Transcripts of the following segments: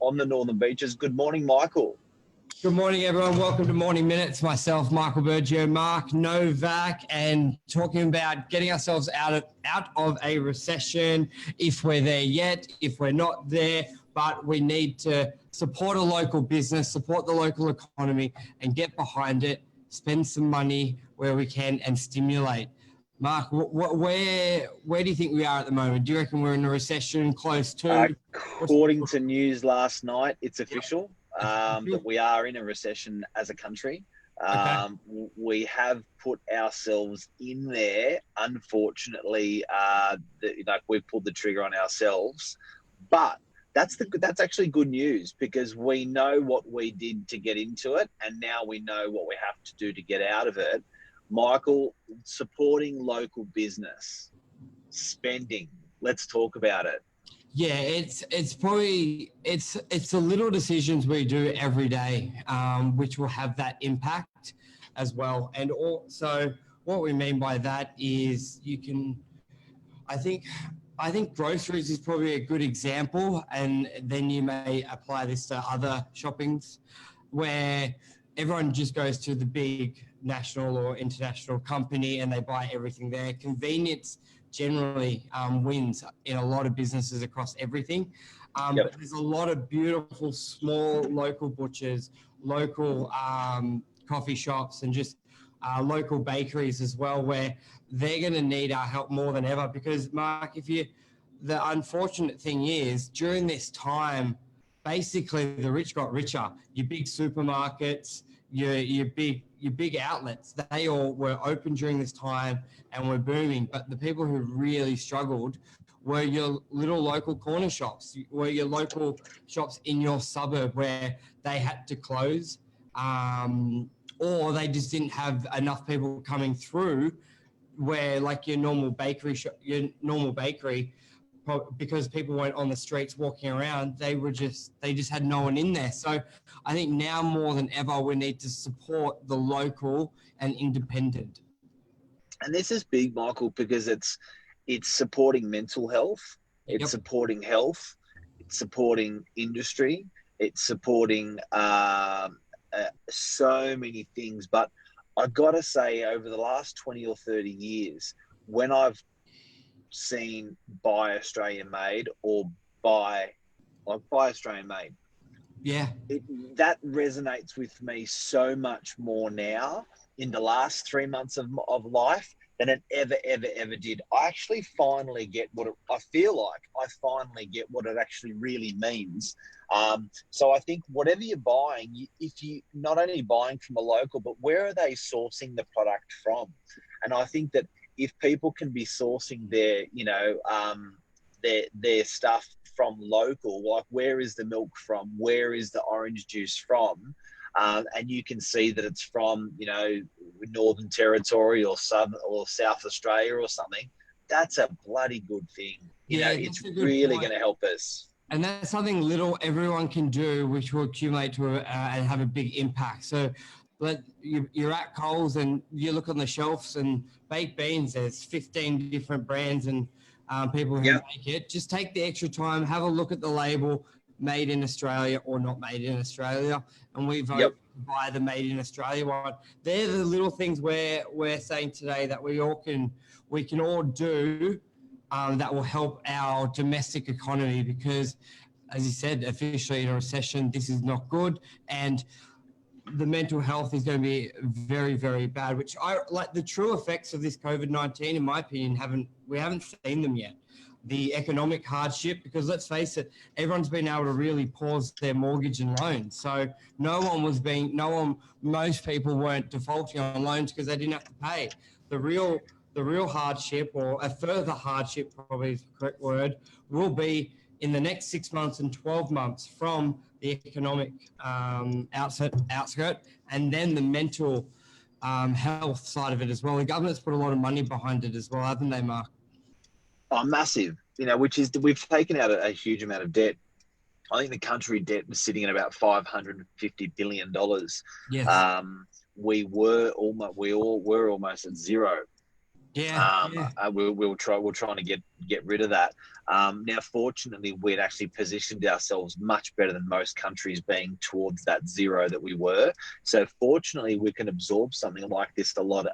on the Northern Beaches. Good morning, Michael. Good morning, everyone. Welcome to Morning Minutes. Myself, Michael Burgio, Mark Novak, and talking about getting ourselves out of a recession, if we're there yet, if we're not there, but we need to support a local business, support the local economy, and get behind it, spend some money where we can, and stimulate. Mark, where do you think we are at the moment? Do you reckon we're in a recession, close to? According to news last night, it's official. That we are in a recession as a country. We have put ourselves in there. Unfortunately, we've pulled the trigger on ourselves. But that's actually good news, because we know what we did to get into it, and now we know what we have to do to get out of it. Michael, supporting local business, spending. Let's talk about it. Yeah, it's probably the little decisions we do every day, which will have that impact as well. And also, what we mean by that is I think groceries is probably a good example, and then you may apply this to other shoppings where everyone just goes to the big national or international company and they buy everything there. Convenience generally wins in a lot of businesses across everything. But there's a lot of beautiful small local butchers, local coffee shops, and just local bakeries as well, where they're going to need our help more than ever. Because Mark, the unfortunate thing is, during this time, basically the rich got richer. Your big supermarkets, your big outlets, they all were open during this time and were booming. But the people who really struggled were your little local corner shops, were your local shops in your suburb, where they had to close, or they just didn't have enough people coming through, where like your normal bakery, because people weren't on the streets walking around, they just had no one in there. So I think now more than ever, we need to support the local and independent. And this is big, Michael, because it's supporting mental health, it's supporting health, it's supporting industry, it's supporting so many things. But I've got to say, over the last 20 or 30 years, when I've seen buy Australian made or buy Australian made, that resonates with me so much more now in the last 3 months of life than it ever did. I actually finally get what I feel like. I finally get what it actually really means. So I think whatever you're buying, if you not only buying from a local, but where are they sourcing the product from? And I think that if people can be sourcing their stuff from local, like where is the milk from? Where is the orange juice from? And you can see that it's from, Northern Territory or Southern or South Australia or something. That's a bloody good thing. It's really going to help us. And that's something little everyone can do, which will accumulate to and have a big impact. So you're at Coles and you look on the shelves, and baked beans, there's 15 different brands and people who make it. Just take the extra time, have a look at the label, made in Australia or not made in Australia, and we vote by the made in Australia one. They're the little things we're saying today that we can all do that will help our domestic economy, because, as you said, officially in a recession, this is not good, and the mental health is going to be very, very bad, which the true effects of this COVID-19, in my opinion, we haven't seen them yet. The economic hardship, because let's face it, everyone's been able to really pause their mortgage and loans. So most people weren't defaulting on loans because they didn't have to pay. The real hardship, or a further hardship, probably is the correct word, will be in the next 6 months and 12 months from the economic outskirt, and then the mental health side of it as well. The government's put a lot of money behind it as well, haven't they, Mark? Oh, massive, which is, we've taken out a huge amount of debt. I think the country debt was sitting at about $550 billion. Yes. We were almost at zero. Yeah, yeah. We're trying to get rid of that. Now, fortunately, we'd actually positioned ourselves much better than most countries, being towards that zero that we were. So, fortunately, we can absorb something like this a lot.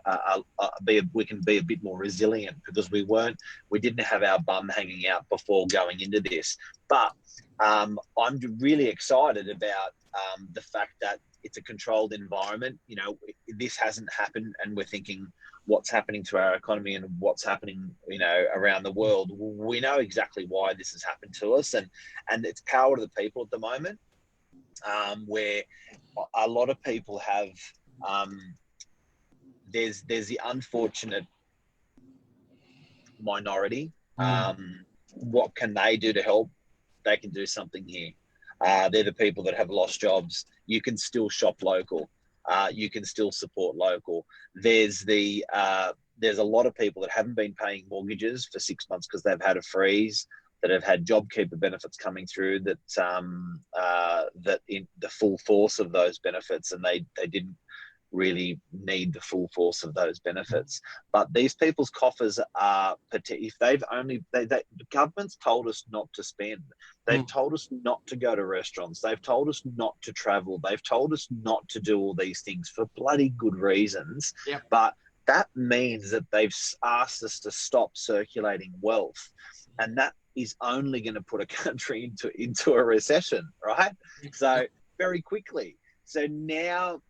We can be a bit more resilient because we didn't have our bum hanging out before going into this. But I'm really excited about the fact that it's a controlled environment. You know, this hasn't happened, and we're thinking, what's happening to our economy and what's happening, you know, around the world. We know exactly why this has happened to us, and it's power to the people at the moment, where a lot of people have. There's the unfortunate minority. What can they do to help? They can do something here. They're the people that have lost jobs. You can still shop local. You can still support local. There's a lot of people that haven't been paying mortgages for 6 months because they've had a freeze, that have had JobKeeper benefits coming through, that in the full force of those benefits, and they didn't really need the full force of those benefits. But these people's coffers are, if they've only, the government's told us not to spend. They've told us not to go to restaurants. They've told us not to travel. They've told us not to do all these things for bloody good reasons. Yep. But that means that they've asked us to stop circulating wealth. And that is only going to put a country into a recession, right? So very quickly. So now,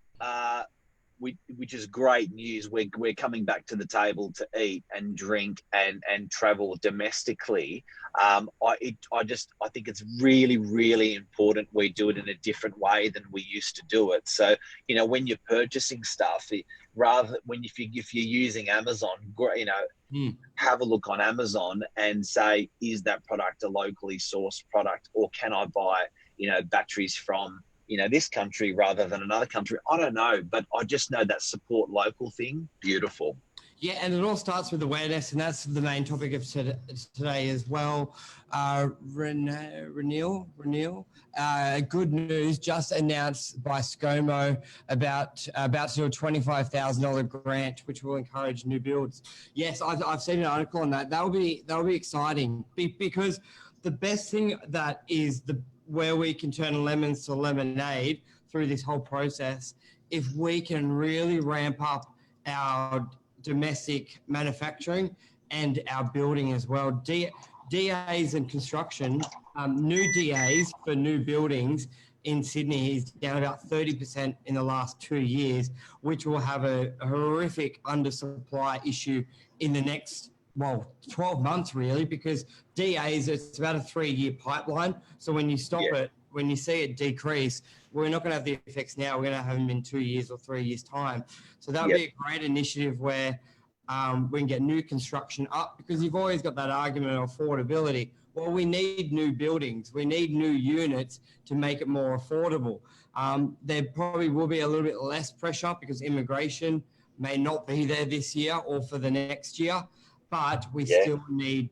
which is great news. We're coming back to the table to eat and drink and travel domestically. I think it's really, really important we do it in a different way than we used to do it. So, you know, when you're purchasing stuff, if you're using Amazon, you know, have a look on Amazon and say, is that product a locally sourced product, or can I buy, you know, batteries from, you know, this country rather than another country? I don't know, but I just know that support local thing, beautiful. Yeah, and it all starts with awareness, and that's the main topic of today as well. Renewal, good news just announced by ScoMo about to do a $25,000 grant, which will encourage new builds. Yes, I've seen an article on that. That'll be exciting because the best thing that is where we can turn lemons to lemonade through this whole process, if we can really ramp up our domestic manufacturing and our building as well. DAs and construction, new DAs for new buildings in Sydney is down about 30% in the last 2 years, which will have a horrific undersupply issue in the next 12 months really, because DAs, it's about a 3-year pipeline. So when you stop it, when you see it decrease, we're not going to have the effects now. We're going to have them in 2 years or 3 years time. So that would be a great initiative where we can get new construction up, because you've always got that argument of affordability. Well, we need new buildings. We need new units to make it more affordable. There probably will be a little bit less pressure because immigration may not be there this year or for the next year, but we still need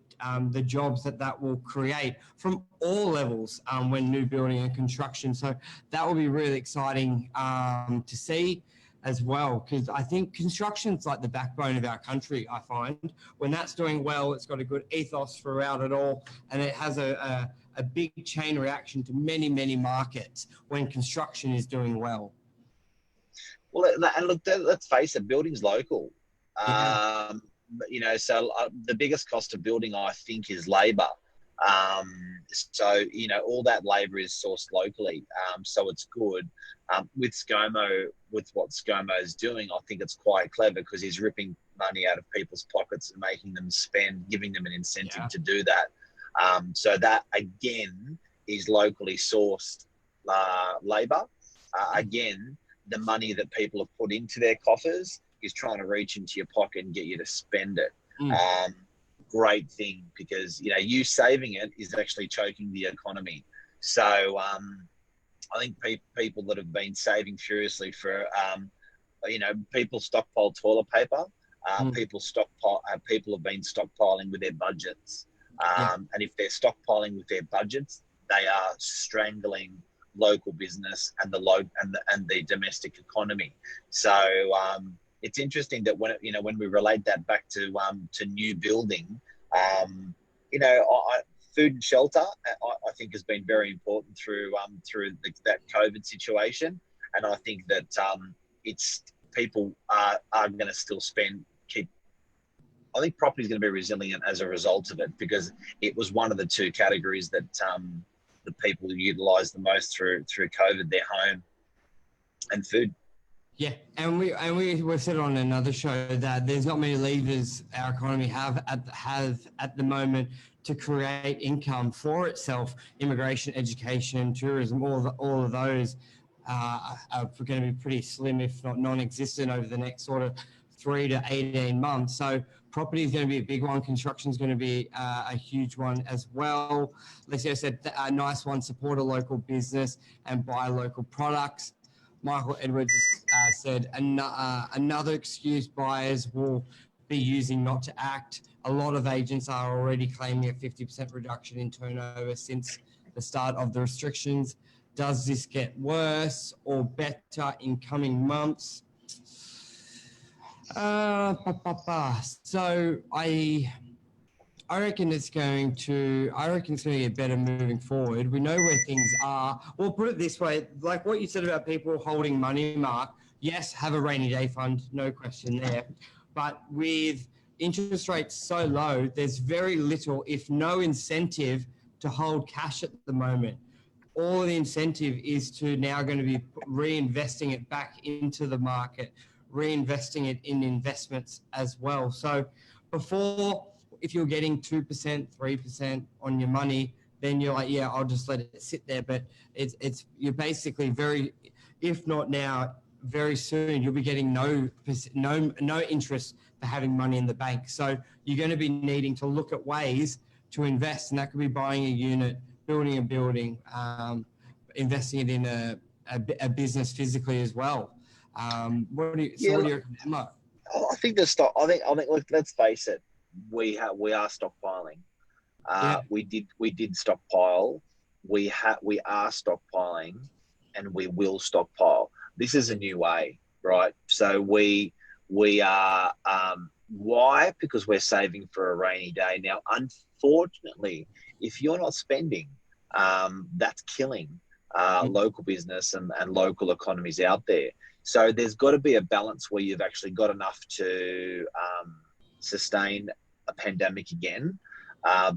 the jobs that will create from all levels when new building and construction. So that will be really exciting to see as well, because I think construction's like the backbone of our country. I find when that's doing well, it's got a good ethos throughout it all, and it has a big chain reaction to many markets when construction is doing well. Well, and look, let's face it, building's local. You know, so the biggest cost of building, I think, is labour. So, you know, all that labour is sourced locally. So it's good. With ScoMo, with what ScoMo is doing, I think it's quite clever because he's ripping money out of people's pockets and making them spend, giving them an incentive to do that. So that, again, is locally sourced labour. Again, the money that people have put into their coffers is trying to reach into your pocket and get you to spend it. Great thing, because, you know, you saving it is actually choking the economy. So I think people that have been saving furiously for, you know, people stockpile toilet paper. People have been stockpiling with their budgets. And if they're stockpiling with their budgets, they are strangling local business and the domestic economy. So it's interesting that when we relate that back to new building, food and shelter, I think has been very important through that COVID situation, and I think that it's people are going to still keep. I think property is going to be resilient as a result of it, because it was one of the two categories that the people utilised the most through COVID: their home and food. Yeah, and we said on another show that there's not many levers our economy have at the moment to create income for itself. Immigration, education, tourism, all of those are going to be pretty slim, if not non-existent, over the next sort of 3 to 18 months. So property is going to be a big one. Construction is going to be a huge one as well. Alessio said a nice one: support a local business and buy local products. Michael Edwards said another excuse buyers will be using not to act. A lot of agents are already claiming a 50% reduction in turnover since the start of the restrictions. Does this get worse or better in coming months? So I reckon it's going to get better moving forward. We know where things are. We'll put it this way, like what you said about people holding money, Mark. Yes, have a rainy day fund, no question there. But with interest rates so low, there's very little, if no incentive to hold cash at the moment. All the incentive is to now going to be reinvesting it back into the market, reinvesting it in investments as well. So before, if you're getting 2%, 3% on your money, then you're like, yeah, I'll just let it sit there. But you're basically if not now, very soon you'll be getting no interest for having money in the bank. So you're going to be needing to look at ways to invest, and that could be buying a unit, building a building, investing it in a business physically as well. What do you reckon, Emma? I think look, let's face it. We are stockpiling. We did stockpile. We are stockpiling, and we will stockpile. This is a new way, right? So we are why? Because we're saving for a rainy day. Now, unfortunately, if you're not spending, that's killing local business and local economies out there. So there's got to be a balance where you've actually got enough to sustain a pandemic again,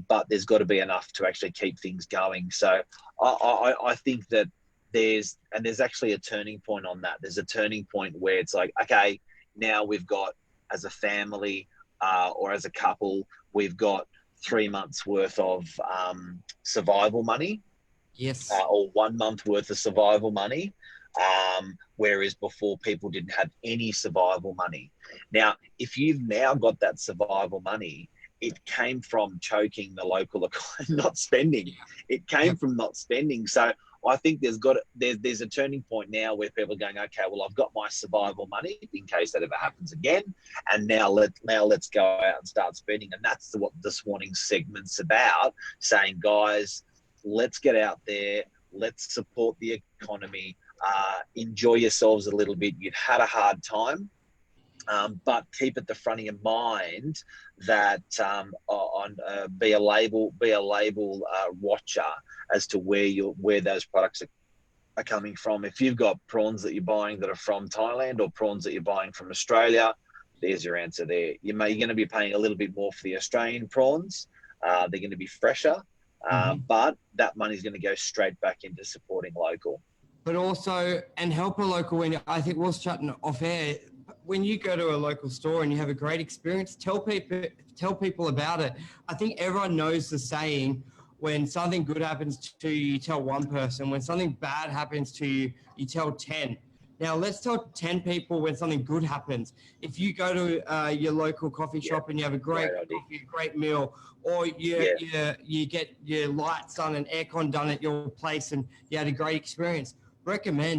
but there's got to be enough to actually keep things going. So I think that there's actually a turning point on that. There's a turning point where it's like, okay, now we've got, as a family or as a couple, we've got 3 months worth of survival money. Yes. Or 1 month worth of survival money. Whereas before, people didn't have any survival money. Now, if you've now got that survival money, it came from choking the local economy, not spending. It came from not spending. So I think there's a turning point now where people are going, okay, well, I've got my survival money in case that ever happens again, and now let's go out and start spending. And that's what this morning's segment's about, saying, guys, let's get out there, let's support the economy, enjoy yourselves a little bit. You've had a hard time, but keep at the front of your mind that be a label watcher as to where those products are coming from. If you've got prawns that you're buying that are from Thailand, or prawns that you're buying from Australia, there's your answer there. You're going to be paying a little bit more for the Australian prawns. They're going to be fresher, but that money's going to go straight back into supporting local. But also, and help a local. When I think we're chatting off air, when you go to a local store and you have a great experience, tell people about it. I think everyone knows the saying, when something good happens to you, you tell one person. When something bad happens to you, you tell 10. Now, let's tell 10 people when something good happens. If you go to your local coffee shop and you have a great coffee, a great meal, or you get your lights done and aircon done at your place and you had a great experience,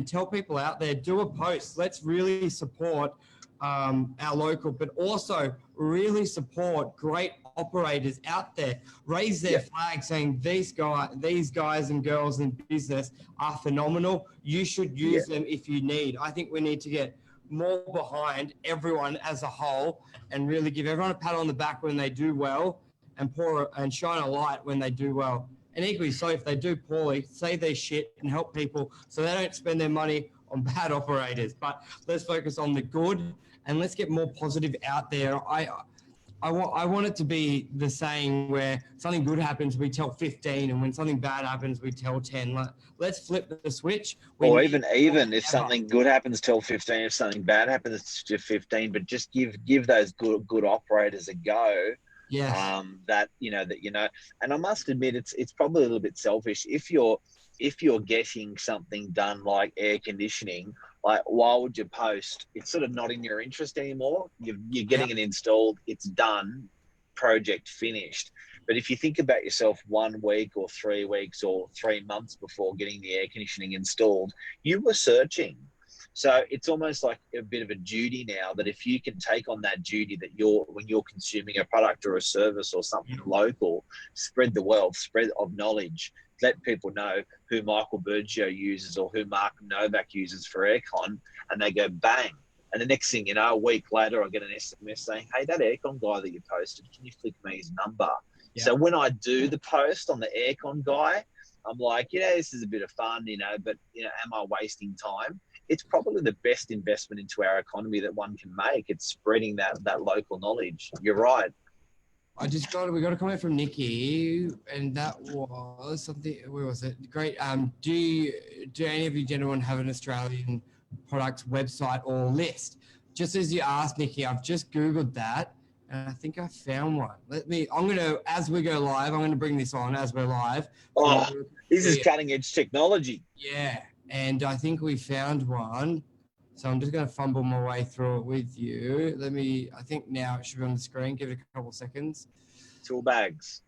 tell people out there, do a post. Let's really support our local, but also really support great operators out there. Raise their flag saying these guys and girls in business are phenomenal. You should use them if you need. I think we need to get more behind everyone as a whole and really give everyone a pat on the back when they do well and shine a light when they do well. And equally so, if they do poorly, say their shit and help people so they don't spend their money on bad operators. But let's focus on the good and let's get more positive out there. I want it to be the saying where something good happens, we tell 15, and when something bad happens, we tell 10. Let's flip the switch. Or even if something good happens, tell 15. If something bad happens, to 15. But just give those good operators a go. Yes. And I must admit, it's probably a little bit selfish. If you're getting something done like air conditioning, like, why would you post? It's sort of not in your interest anymore. You're getting it installed. It's done. Project finished. But if you think about yourself 1 week or 3 weeks or 3 months before getting the air conditioning installed, you were searching. So it's almost like a bit of a duty now that if you can take on that duty that when you're consuming a product or a service or something local, spread the wealth, spread of knowledge, let people know who Michael Burgio uses or who Mark Novak uses for aircon, and they go bang. And the next thing you know, a week later, I get an SMS saying, hey, that aircon guy that you posted, can you flick me his number? Yeah. So when I do the post on the aircon guy, I'm like, this is a bit of fun, but, am I wasting time? It's probably the best investment into our economy that one can make. It's spreading that local knowledge. You're right. We got a comment from Nikki, and that was something. Where was it? Great. Do any of you gentlemen have an Australian products website or list? Just as you asked, Nikki, I've just Googled that, and I think I found one. As we go live, I'm going to bring this on as we're live. Oh, this is cutting edge technology. Yeah, and I think we found one. So I'm just going to fumble my way through it with you. I think now it should be on the screen. Give it a couple of seconds. Tool bags.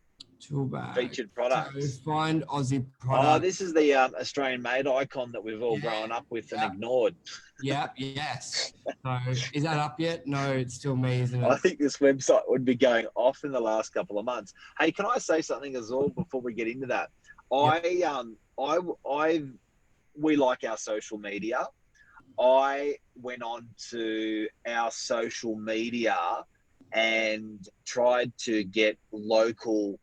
Featured products. So find Aussie products. Oh, this is the Australian made icon that we've all grown up with and ignored. Yeah, yes. So is that up yet? No, it's still me, isn't it? I think this website would be going off in the last couple of months. Hey, can I say something as well before we get into that? We like our social media. I went on to our social media and tried to get local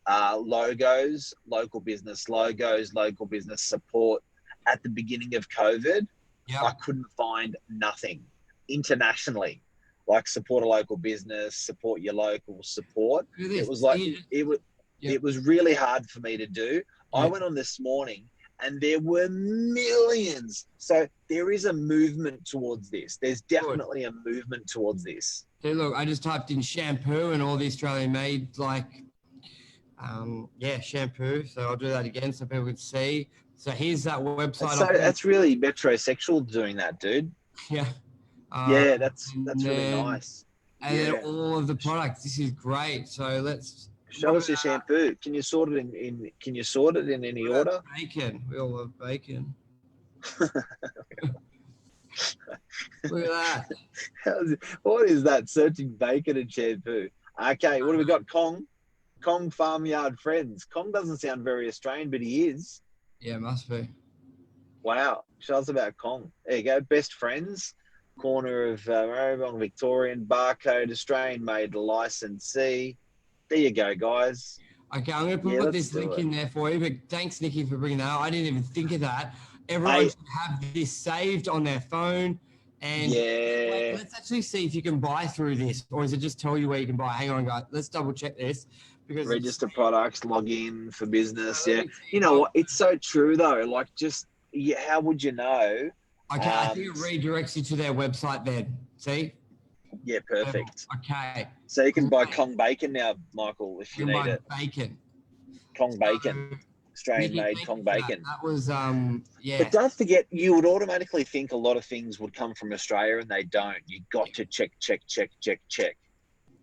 logos, local business logos, local business support at the beginning of COVID. Yep. I couldn't find nothing internationally, like support a local business, support your local support. It was like, it was really hard for me to do. Yep. I went on this morning and there were millions. So there is a movement towards this. There's definitely a movement towards this. Hey, look, I just typed in shampoo and all the Australian made, shampoo. So I'll do that again so people can see. So here's that website. That's really metrosexual doing that, dude. Yeah. That's really nice. And then all of the products. This is great. So let's show us your shampoo. Can you sort it in any order? Bacon. We all love bacon. Look at that. What is that? Searching bacon and shampoo. Okay, what have we got? Kong Farmyard Friends. Kong doesn't sound very Australian, but he is. Yeah, must be. Wow. Show us about Kong. There you go. Best Friends. Corner of Maribyrnong, Victorian. Barcode, Australian made licensee. There you go, guys. Okay, I'm going to put this link in there for you, but thanks, Nikki, for bringing that up. I didn't even think of that. Everyone should have this saved on their phone. And let's actually see if you can buy through this, or is it just tell you where you can buy? Hang on, guys. Let's double check this. Because register products, log in for business. Yeah. You know what? It's so true, though. Like, how would you know? Okay, I think it redirects you to their website then. See? Yeah, perfect. Okay. So you can buy Kong bacon now, Michael, if you need it. Bacon. Kong bacon. Australian-made Kong bacon. That was, But don't forget, you would automatically think a lot of things would come from Australia, and they don't. You got to check.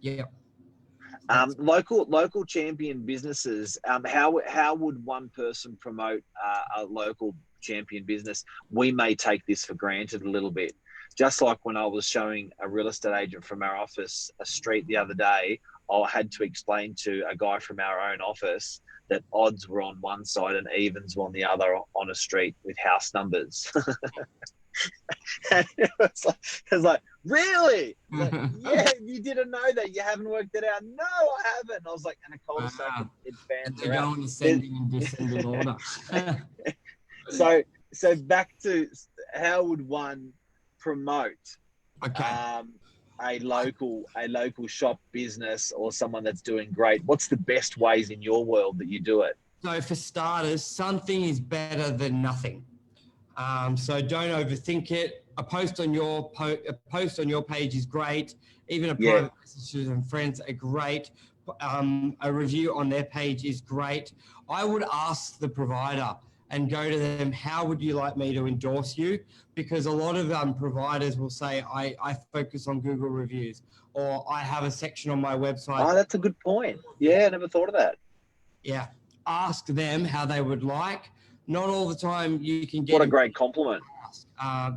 Yeah. Local champion businesses. How would one person promote a local champion business? We may take this for granted a little bit. Just like when I was showing a real estate agent from our office a street the other day, I had to explain to a guy from our own office that odds were on one side and evens were on the other on a street with house numbers. And it was like, really? Like, yeah, you didn't know that. You haven't worked it out. No, I haven't. And I was like, and a cul-de-sac, Wow. it And fans they go around. on ascending and descending order. So back to how would one promote Okay. a local shop business or someone that's doing great? What's the best ways in your world that you do it? So for starters, something is better than nothing. So don't overthink it. A post on your page is great. Even a private message to some friends are great. A review on their page is great. I would ask the provider and go to them, how would you like me to endorse you? Because a lot of providers will say, I focus on Google reviews, or I have a section on my website. Oh, that's a good point. Yeah, I never thought of that. Yeah. Ask them how they would like. Not all the time you can get. What a great compliment.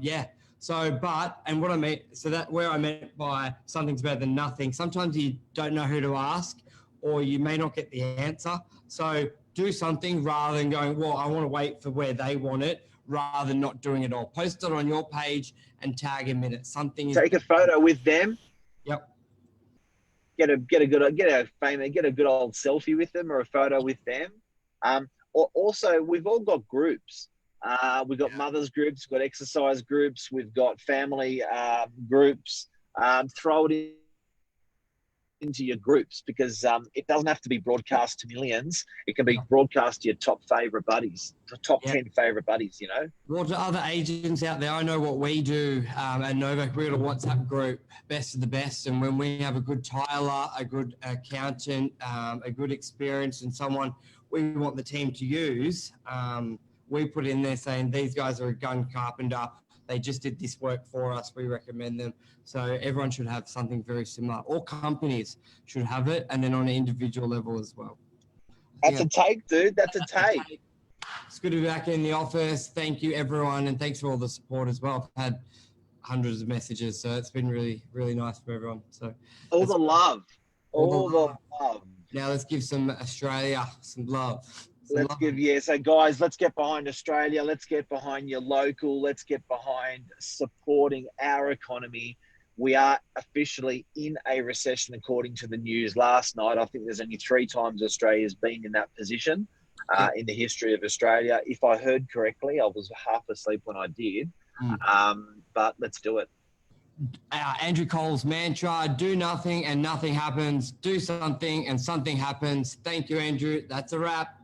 Yeah. So, and what I mean, so that where I meant by something's better than nothing, sometimes you don't know who to ask, or you may not get the answer. So do something rather than going, well, I want to wait for where they want it, rather than not doing it all. Post it on your page and tag them in it. Take a photo with them. Yep. Get a good old selfie with them, or a photo with them. Or also, we've all got groups. We've got mothers groups, we've got exercise groups, we've got family groups. Throw it into your groups, because it doesn't have to be broadcast to millions. It can be broadcast to your top favorite buddies, the top 10 favorite buddies, you know. Well, to other agents out there, I know what we do at Novak. We've got a WhatsApp group, best of the best. And when we have a good tiler, a good accountant, a good experience, and someone we want the team to use, we put in there saying, these guys are a gun carpenter. They just did this work for us. We recommend them. So everyone should have something very similar. All companies should have it, and then on an individual level as well. That's a take, dude. That's a take. It's good to be back in the office. Thank you, everyone, and thanks for all the support as well. I've had hundreds of messages, so it's been really, really nice for everyone. So all the love. Now let's give some Australia some love. So guys, let's get behind Australia. Let's get behind your local. Let's get behind supporting our economy. We are officially in a recession, according to the news last night. I think there's only 3 times Australia's been in that position in the history of Australia. If I heard correctly, I was half asleep when I did. But let's do it. Andrew Cole's mantra, do nothing and nothing happens. Do something and something happens. Thank you, Andrew. That's a wrap.